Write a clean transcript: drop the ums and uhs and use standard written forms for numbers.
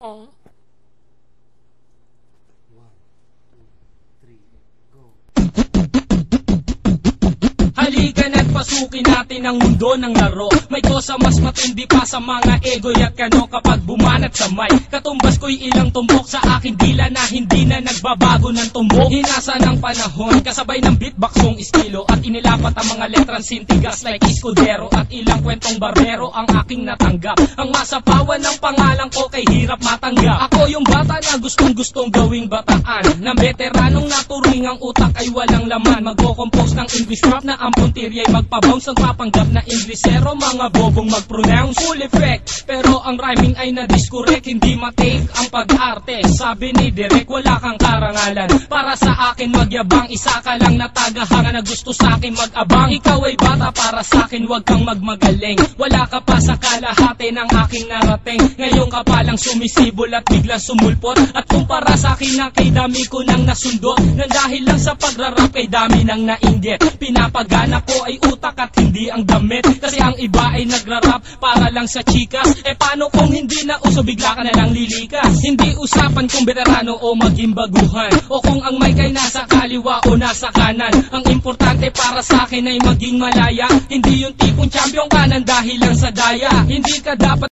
Oh. Halika na't pasukin natin ang mundo ng laro. May kosa mas matindi pa sa mga ego'y at kano kapag bumanat sa mic. Katumbas ko'y ilang tumbok sa aking dila na hindi na nagbabago ng tumbok. Hinasa ng panahon, kasabay ng beatboxong estilo at inilapat ang mga letrang sintigas like Escudero at ilang kwentong barbero ang aking natanggap. Ang masapawan ng pangalan ko kay hirap matanggap. Ako yung bata na gustong gawing bataan, na veteranong naturing ang utak ay walang laman. Magko-compose ng English rap na ang puntirya'y magpabounce. Ang papanggap na Inglesero, mga bobong mag-pronounce full effect. Pero ang rhyming ay na-discorrect, hindi matake ang pag-arte. Sabi ni Derek, wala kang karangalan para sa akin magyabang. Isa ka lang na tagahanga na gusto sa akin mag-abang. Ikaw ay bata para sa akin, wag kang magmagaling. Wala ka pa sa kalahati ng aking narating. Ngayon ka pa lang sumisibol at biglang sumulpot. At kumpara sa akin na kay dami ko nang nasundot, na dahil lang sa pagrarap kay dami nang nainggit. Pinapagana ko ay utak at hindi ang damit. Kasi ang iba ay nagrarap para lang sa chikas. E paano kung hindi na uso, bigla ka na lang lilikas. Hindi usapan kung veterano o maging baguhan, o kung ang mic ay nasa kaliwa o nasa kanan. Ang importante para sa akin ay maging malaya. Hindi yung tipong champion ka nang dahil lang sa daya. Hindi ka dapat